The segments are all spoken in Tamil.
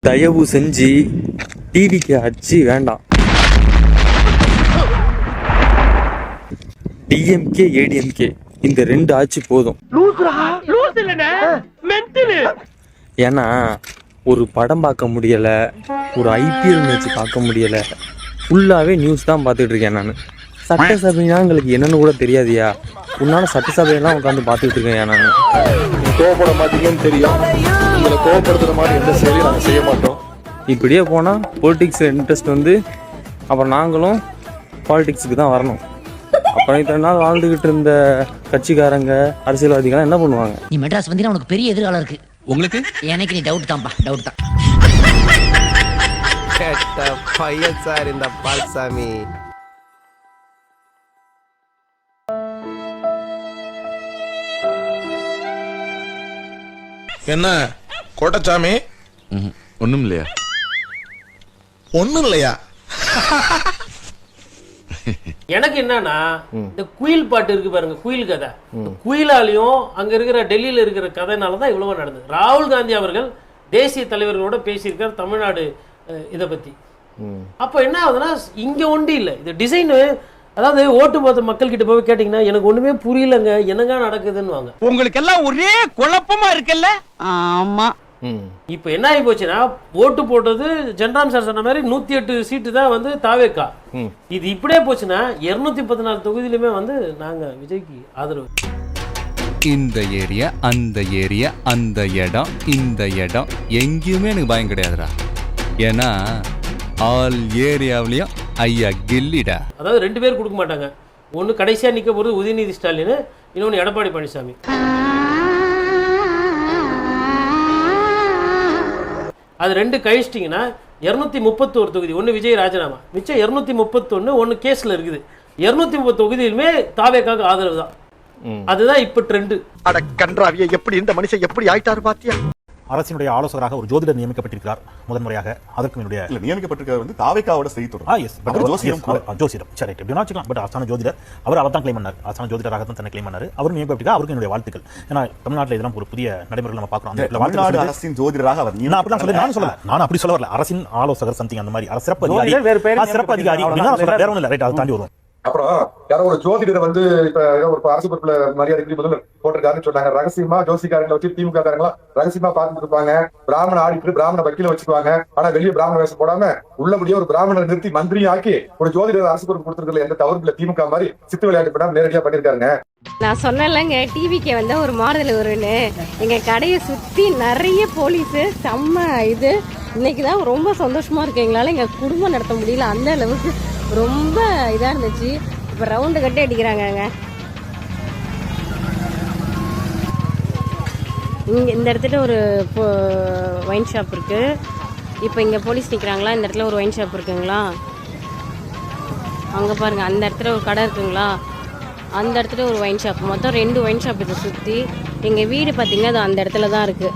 தயவு செஞ்சு டிவிக்கு அச்சு வேண்டாம். டிஎம்கே ஏடிஎம்கே இந்த 2 ஆட்சி போதும். ஏன்னா ஒரு படம் பார்க்க முடியல, ஒரு ஐபிஎல் மேட்ச் பார்க்க முடியல, ஃபுல்லாவே நியூஸ் தான் பார்த்துட்டு இருக்கேன் நான். சட்டசபைனா எங்களுக்கு என்னன்னு கூட தெரியாதியா, உன்னால சட்டசபையெல்லாம் உட்காந்து பார்த்துட்டு இருக்கேன் நான். கோவப்பட மாட்டீங்கன்னு தெரியும், உங்களை கோவப்படுத்துற மாதிரி எந்த செயலையும் நாங்கள் செய்ய மாட்டோம். இப்படியே போனால் பொலிட்டிக்ஸில் இன்ட்ரெஸ்ட் வந்து அப்புறம் நாங்களும் பாலிடிக்ஸுக்கு தான் வரணும். அப்புறம் இத்தனை நாள் வாழ்ந்துக்கிட்டு இருந்த கட்சிக்காரங்க அரசியல்வாதிகள் என்ன பண்ணுவாங்க? நீ மெட்ராஸ் வந்தீங்கன்னா உனக்கு பெரிய எதிர்காலம் இருக்கு. உங்களுக்கு எனக்கு நீ டவுட் தான்ப்பா, டவுட் தான். கேட்ட பையன் சார் இந்த பால்சாமி. என்ன கோட்டச்சாமி? ஒண்ணும் இல்லையா? ஒண்ணும் இல்லையா? எனக்கு என்னன்னா இந்த குயில் பாட்டு இருக்கு பாருங்க, குயில் கதை. குயிலாலையும் அங்க இருக்கிற டெல்லியில இருக்கிற கதைனாலதான் இவ்வளவு நடந்தது. ராகுல் காந்தி அவர்கள் தேசிய தலைவர்களோட பேசியிருக்கார் தமிழ்நாடு இதை பத்தி. அப்ப என்ன ஆகுதுன்னா இங்க ஒண்டி இல்லை, இது டிசைன். அதாவது ஓட்டு போத்த மக்கள் கிட்ட போய் கேட்டீங்கன்னா எனக்கு ஒண்ணுமே புரியலங்க, என்னங்க நடக்குதுன்னு வாங்க. உங்களுக்கு எல்லாம் ஒரே குழப்பமா இருக்குல்ல? ஆமா. இப்ப என்ன ஆகி போச்சுன்னா ஓட்டு போட்டது ஜென்ராம் சார் சொன்ன மாதிரி 108 சீட்டு தான் வந்து தாவேக்கா. இது இப்படியே போச்சுன்னா 214 தொகுதியிலுமே வந்து நாங்க விஜய்க்கு ஆதரவு. இந்த ஏரியா, அந்த ஏரியா, அந்த இடம், இந்த இடம் எங்கேயுமே எனக்கு பயம் கிடையாதுடா. ஏன்னா ஆல் ஏரியாவிலையும் ஐயா கில்லிடா. அதாவது 2 பேர் கொடுக்க மாட்டாங்க. ஒன்று கடைசியாக நிற்க போகிறது உதயநிதி ஸ்டாலின், இன்னொன்று எடப்பாடி பழனிசாமி. அது 2 கழிச்சிட்டிங்கன்னா 231 தொகுதி. ஒன்று விஜய் ராஜினாமா, மிச்சம் 231. ஒன்று கேஸில் இருக்குது. 230 தொகுதியிலுமே தாவேக்காக ஆதரவு தான். அதுதான் இப்போ ட்ரெண்டு. அட கன்றாவிய, எப்படி இந்த மனுஷன் எப்படி ஆயிட்டாரு பாத்தியா? அரசினுடைய ஆலோசகராக ஒரு ஜோதிடர் நியமிக்கப்பட்டிருக்கிறார் முதன்முறையாக. அதற்கு என்னுடைய நியமிக்கப்பட்டிருக்கிறது வந்து தாவேக்காவோட செய்தித்துறை. ஜோசிடம் சரி எப்படின்னா வச்சுக்கலாம். பட் அரசான ஜோதிடர் அவர் தான் கிளைம் பண்ணார். அரசான ஜோதிடராக தான் தன்னை கிளைம் பண்ணார். அவர் நியமிக்கப்பட்டிருக்கார். அவருக்கு என்னுடைய வாழ்த்துக்கள். ஏன்னா தமிழ்நாட்டில் இதெல்லாம் ஒரு புதிய நடைமுறைகள் நம்ம பார்க்கிறோம். தமிழ்நாடு அரசின் ஜோதிடராக அவர் நான் அப்படி சொல்ல வரல. அரசின் ஆலோசகர் சம்திங் அந்த மாதிரி சிறப்பு அதிகாரி வேற ஒன்றும் இல்லை. ரைட், அது தாண்டி வரும். அப்புறம் யாரோ ஒரு ஜோதிடரை வந்து இப்ப ஏதோ ஒரு அரசு பொறுப்புல மரியாதைக்கு முதல்வர் போட்டிருக்காருன்னு சொன்னாங்க. ரகசியமா ஜோசிக்காரங்களை வச்சு திமுக காரங்களா ரகசியமா பார்த்துட்டு இருப்பாங்க. பிராமண ஆடிட்டு பிராமண வக்கீல வச்சுக்குவாங்க. ஆனா வெளியே பிராமண வேஷம் போடாம உள்ளபடியே ஒரு பிராமணரை நிறுத்தி மந்திரி ஆக்கி ஒரு ஜோதிடர் அரசு பொறுப்பு கொடுத்துருக்கல எந்த தவறுல திமுக மாதிரி சித்து விளையாட்டு படம் நேரடியா பண்ணிருக்காங்க. நான் சொன்னேன்லங்க டிவிக்கு வந்தா ஒரு மாறுதல் வரும்னு. எங்க கடையை சுத்தி நிறைய போலீஸ் செம்ம இது. இன்னைக்குதான் ரொம்ப சந்தோஷமா இருக்கு. எங்களால எங்க குடும்பம் நடத்த முடியல, அந்த அளவுக்கு ரொம்ப இதா இருந்துச்சு. இப்ப ரவுண்டு கட்டி அடிக்கிறாங்க. இங்க இந்த இடத்துல ஒரு ஒயின் ஷாப் இருக்கு. இப்போ இங்க போலீஸ் நிக்கிறாங்களா? இந்த இடத்துல ஒரு ஒயின் ஷாப் இருக்குங்களா? அங்க பாருங்க, அந்த இடத்துல ஒரு கடை இருக்குங்களா? அந்த இடத்துல ஒரு ஒயின் ஷாப். மொத்தம் 2 ஒயின் ஷாப் இதை சுற்றி. எங்கள் வீடு பார்த்திங்கன்னா அது அந்த இடத்துல தான் இருக்குது.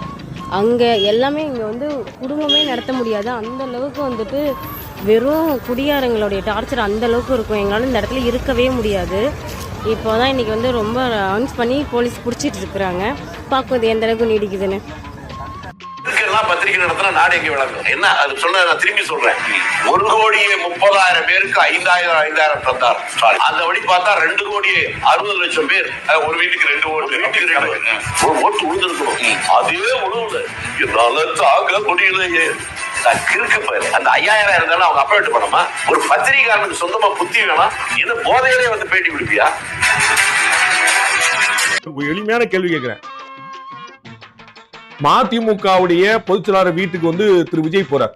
அங்கே எல்லாமே இங்கே வந்து குடும்பமே நடத்த முடியாது. அந்த அளவுக்கு வந்துட்டு வெறும் குடியாரங்களுடைய டார்ச்சர் அந்த அளவுக்கு இருக்கும். எங்களால் இந்த இடத்துல இருக்கவே முடியாது. இப்போ தான் இன்றைக்கி வந்து ரொம்ப அனௌன்ஸ் பண்ணி போலீஸ் பிடிச்சிட்டு இருக்கிறாங்க. பார்க்கும் இது எந்த அளவுக்கு நீடிக்குதுன்னு. பத்திரிகை நடத்தினா நாடு எங்க விளங்கும்? என்ன அது சொன்ன நான் திரும்பி சொல்றேன். 1,30,00,000 பேருக்கு 5,000 தந்தார் ஸ்டாலின். அந்த வழி பார்த்தா 2,60,00,000 பேர். ஒரு வீட்டுக்கு 2 ஓட்டு, வீட்டுக்கு 2 ஓட்டு உழுந்திருக்கணும். அதே உழுவுல என்னால தாங்க முடியலையே. அந்த 5,000 இருந்தாலும் அவங்க அப்பா விட்டு போனோமா? ஒரு பத்திரிகையாளனுக்கு சொந்தமா புத்தி வேணாம். இது போதையிலே வந்து பேட்டி கொடுப்பியா? எளிமையான கேள்வி கேட்கிறேன். மதிமுகவுடைய பொதுச்செயலாளர் வீட்டுக்கு வந்து திரு விஜய் போறார்.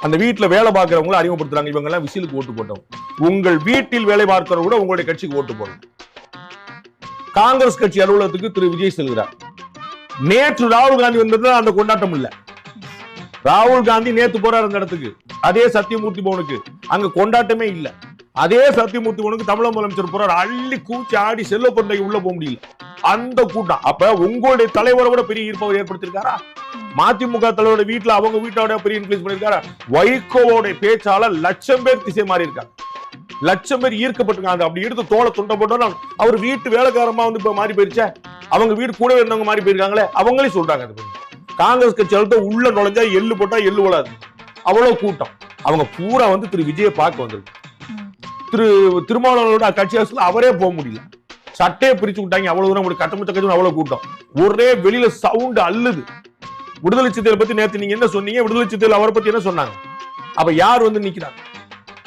அந்த வீட்டுல வேலை பார்க்கிறவங்களை அறிமுகப்படுத்துறாங்க. இவங்க எல்லாம் விசிலுக்கு ஓட்டு போட்டோம். உங்கள் வீட்டில் வேலை பார்க்கிறவங்க கூட உங்களுடைய கட்சிக்கு ஓட்டு போடணும். காங்கிரஸ் கட்சி அலுவலகத்துக்கு திரு விஜய் செல்கிறார். நேற்று ராகுல் காந்தி வந்தது அந்த கொண்டாட்டம் இல்ல. ராகுல் காந்தி நேற்று போறார் அந்த இடத்துக்கு. அதே சத்தியமூர்த்தி பவனுக்கு அங்க கொண்டாட்டமே இல்ல. அதே சத்தியமூர்த்தி பவனுக்கு தமிழக முதலமைச்சர் போறார். அள்ளி கூச்சி ஆடி செல்வ பொண்ணைக்கு உள்ள போக முடியல. அந்த கூட்டம். அப்ப உங்களுடைய தலைவரோட பெரிய ஈர்ப்பை ஏற்படுத்திருக்காரா? மதிமுக தலைவரோட வீட்டுல அவங்க வீட்டோட பெரிய இன்ஃப்ளூயன்ஸ் பண்ணிருக்காரா? வைகோவோட பேச்சால 1,00,000 பேர் திசை மாறி இருக்காங்க. 1,00,000 பேர் ஈர்க்கப்பட்டிருக்காங்க. அப்படி எடுத்து தோலை துண்டை போட்டோம்னா அவர் வீட்டு வேலைக்காரமா வந்து இப்ப மாறி போயிருச்சா? அவங்க வீடு கூட இருந்தவங்க மாறி போயிருக்காங்களே, அவங்களே சொல்றாங்க. காங்கிரஸ் கட்சி அழுத்த உள்ள நுழைஞ்சா எள்ளு போட்டா எள்ளு விழாது, அவ்வளவு கூட்டம். அவங்க பூரா வந்து திரு விஜயை பார்க்க வந்திருக்கு. திருமாவளவனோட கட்சி அரசுல அவரே போக முடியல, சட்டையை பிரிச்சு விட்டாங்க. அவ்வளவு தூரம் கட்டமட்ட கட்சி அவ்வளவு கூட்டம், ஒரே வெளியில சவுண்ட் அள்ளுது. விடுதலை சிறுத்தைகளை பத்தி நேத்து நீங்க என்ன சொன்னீங்க? விடுதலை சிறுத்தைகள் அவரை பத்தி என்ன சொன்னாங்க? அப்ப யார் வந்து நிக்கிறாங்க?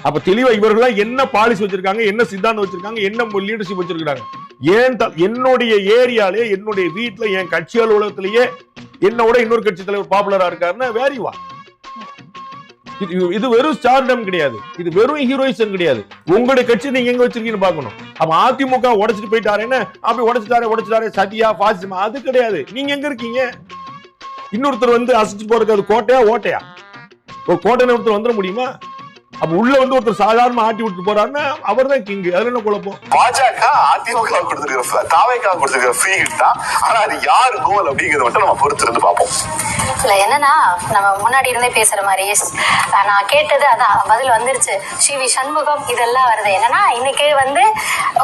அப்ப தெளிவா இவர்கள் என்ன பாலிசி வச்சிருக்காங்க, என்ன சித்தாந்தம் வச்சிருக்காங்க, என்ன லீடர்ஷிப் வச்சிருக்காங்க? ஏன் என்னுடைய ஏரியாலே, என்னுடைய வீட்டுல, என் கட்சி அலுவலகத்திலேயே என்னோட இன்னொரு கட்சி தலைவர் பாப்புலரா இருக்காருன்னா வேறிவா. இது வெறும் ஸ்டார்டம் கிடையாது, இது வெறும் ஹீரோயிசம் கிடையாது. உங்களுடைய கட்சி நீங்க எங்க வச்சிருக்கீங்கன்னு பாக்கணும். அப்ப அதிமுக உடைச்சிட்டு போயிட்டாருன்னு அப்படி உடைச்சிட்டாரு சதியா பாசிசமா, அது கிடையாது. நீங்க எங்க இருக்கீங்க? இன்னொருத்தர் வந்து அசைச்சு போறதுக்கு அது கோட்டையா ஓட்டையா? ஒரு கோட்டை ஒருத்தர் வந்துட முடியுமா? அப்ப உள்ள வந்து ஒருத்தர் சாதாரண ஆட்டி விட்டு போறாருன்னா அவர் தான் கிங். அதுல என்ன குழப்பம்? பாஜக அதிமுக கொடுத்துருக்கிற தாவேக்கா கொடுத்துருக்கிற ஃப்ரீ ஹிட் தான். ஆனா அது யாரு கோல் அப்படிங்கறத மட்டும் நம்ம பொறுத்து இருந்து பார்ப்போம். இல்ல என்னன்னா, நம்ம முன்னாடி இருந்தே பேசுற மாதிரி நான் கேட்டது அதான் பதில் வந்துருச்சு. சிவி சண்முகம் இதெல்லாம் வருது. என்னன்னா இன்னைக்கு வந்து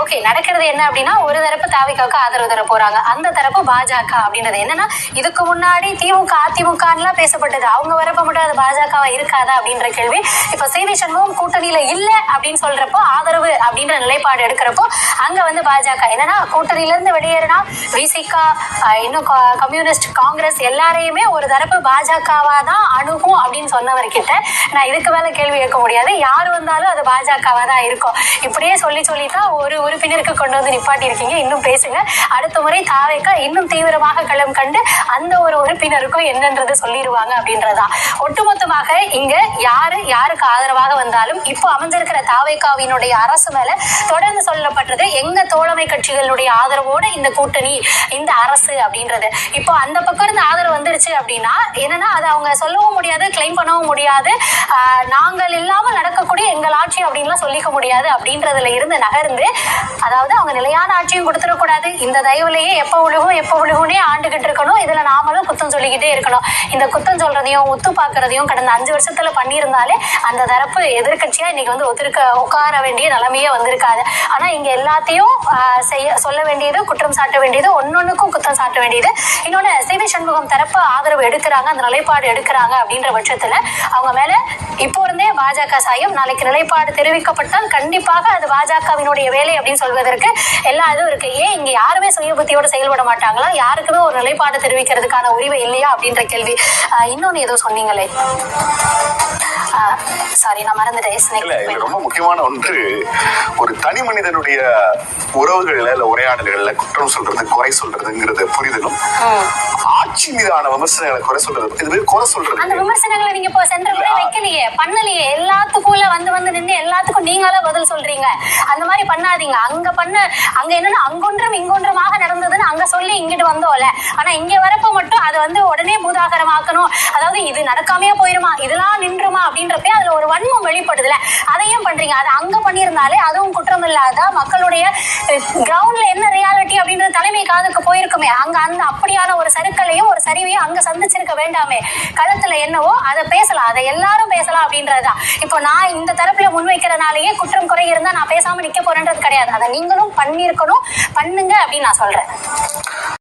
ஓகே நடக்கிறது என்ன அப்படின்னா, ஒரு தரப்பு தாவேக்காவுக்கு ஆதரவு தர போறாங்க, அந்த தரப்பு பாஜக அப்படின்றது என்னன்னா, இதுக்கு முன்னாடி திமுக அதிமுக எல்லாம் பேசப்பட்டது. அவங்க வரப்ப மட்டும் அது பாஜகவா இருக்காதா அப்படின்ற கேள்வி. இப்ப சிவி சண்முகம் கூட்டணியில இல்ல அப்படின்னு சொல்றப்போ, ஆதரவு அப்படின்ற நிலைப்பாடு எடுக்கிறப்போ அங்க வந்து பாஜக என்னன்னா கூட்டணியில இருந்து வெளியேறினா விசிகா இன்னும் கம்யூனிஸ்ட் காங்கிரஸ் எல்லாரையுமே ஒரு தரப்பு பாஜகவா தான் அணுகும் அப்படின்னு சொன்னவர்கிட்ட நான் இதுக்கு மேல கேள்வி கேட்க முடியாது. யாரு வந்தாலும் அது பாஜகவா தான் இருக்கும். இப்படியே சொல்லித்தான் ஒரு உறுப்பினருக்கு கொண்டு வந்து நிப்பாட்டி இருக்கீங்க. இன்னும் பேசுங்க. அடுத்த முறை தாவேக்கா இன்னும் தீவிரமாக களம் கண்டு அந்த ஒரு உறுப்பினருக்கும் என்னன்றது சொல்லிடுவாங்க அப்படின்றதா. ஒட்டுமொத்தமாக இங்க யாருக்கு ஆதரவாக வந்தாலும் இப்போ அமைஞ்சிருக்கிற தாவேக்காவினுடைய அரசு மேல தொடர்ந்து சொல்லப்பட்டது எங்க தோழமை கட்சிகளுடைய ஆதரவோட இந்த கூட்டணி இந்த அரசு அப்படின்றது. இப்போ அந்த பக்கம் இருந்து ஆதரவு வந்துருச்சு அப்படின்னா என்னன்னா அது அவங்க சொல்லவும் முடியாது, கிளைம் பண்ணவும் முடியாது. நாங்கள் இல்லாமல் நடக்கக்கூடிய எங்கள் ஆட்சி அப்படின்லாம் சொல்லிக்க முடியாது அப்படின்றதுல இருந்து நகர்ந்து, அதாவது அவங்க நிலையான ஆட்சியும் கொடுத்துடக்கூடாது, இந்த தயவுலையே எப்ப விழுகும்னே ஆண்டுகிட்டு இருக்கணும். இதுல நாமளும் குத்தம் சொல்லிக்கிட்டே இருக்கணும். இந்த குத்தம் சொல்றதையும் உத்து பாக்குறதையும் கடந்த 5 வருஷத்துல பண்ணியிருந்தாலே அந்த தரப்பு எதிர்கட்சியா இன்னைக்கு வந்து உட்கார வேண்டிய நிலைமையே வந்திருக்காது. ஆனா இங்க எல்லாத்தையும் சொல்ல வேண்டியது, குற்றம் சாட்ட வேண்டியது, ஒன்னொன்னுக்கும் குற்றம் சாட்ட வேண்டியது. இன்னொன்னு சிவி சண்முகம் தரப்பு ஆதரவு எடுக்கிறாங்க, அந்த நிலைப்பாடு எடுக்கிறாங்க அப்படின்ற பட்சத்துல அவங்க மேல இப்போ இருந்தே பாஜக சாயம். நாளைக்கு நிலைப்பாடு தெரிவிக்கப்பட்டால் கண்டிப்பாக அது பாஜகவினுடைய வேலை அப்படின்னு சொல்வதற்கு எல்லா இதுவும் இருக்கு. ஏன் இங்க யாருமே சுய புத்தியோட செயல்பட மாட்டாங்களா? யாருக்குமே ஒரு நிலைப்பாடு தெரிவிக்கிறதுக்கான உரிமை இல்லையா அப்படின்ற கேள்வி. இன்னொன்னு ஏதோ சொன்னீங்களே, சாரி நான் மறந்துட்டேன். ரொம்ப முக்கியமான ஒன்று, ஒரு தனி மனிதனுடைய உறவுகள்ல இல்ல உரையாடல்கள்ல குற்றம் சொல்றது, குறை சொல்றதுங்கிறது புரிதலும், ஆட்சி மீதான விமர்சனங்களை குறை சொல்றது, இது குறை சொல்றது. அந்த விமர்சனங்களை நீங்க இப்போ சென்ற முறை வைக்கலையே, பண்ணலையே. எல்லாத்துக்குள்ள வந்து நின்று எல்லாத்துக்கும் நீங்களா பதில் சொல்றீங்க. அந்த மாதிரி பண்ணாதீங்க. அங்க என்னன்னா அங்கொன்றும் இங்கொன்றுமாக நடந்ததுன்னு அங்க சொல்லி இங்கிட்டு வந்தோம்ல. ஆனா இங்க வரப்ப மட்டும் அதை வந்து உடனே பூதாகரமாக்கணும். அதாவது இது நடக்காமையே போயிருமா, இதெல்லாம் நின்றுமா அப்படின்றப்ப அதுல ஒரு வன்மம் வெளிப்படுதுல. அதையும் பண்றீங்க. அது அங்க பண்ணியிருந்தாலே அதுவும் குற்றம் இல்லாத மக்களுடைய கிரவுண்ட்ல என்ன ரியாலிட்டி அப்படின்றது தலைமை காதுக்கு போயிருக்குமே. அங்க அந்த அப்படியான ஒரு சருக்களையும் ஒரு சரிவையும் அங்க சந்திச்சிருக்க வேண்டாமே. களத்துல என்னவோ அதை பேசலாம், அதை எல்லாரும் பேசலாம் அப்படின்றதுதான். இப்போ நான் இந்த தரப்புல முன்வைக்கிறனாலேயே குற்றம் குறை இருந்தா நான் பேசாம நிக்க போறேன்றது கிடையாது. அதை நீங்களும் பண்ணிருக்கணும், பண்ணுங்க அப்படின்னு நான் சொல்றேன்.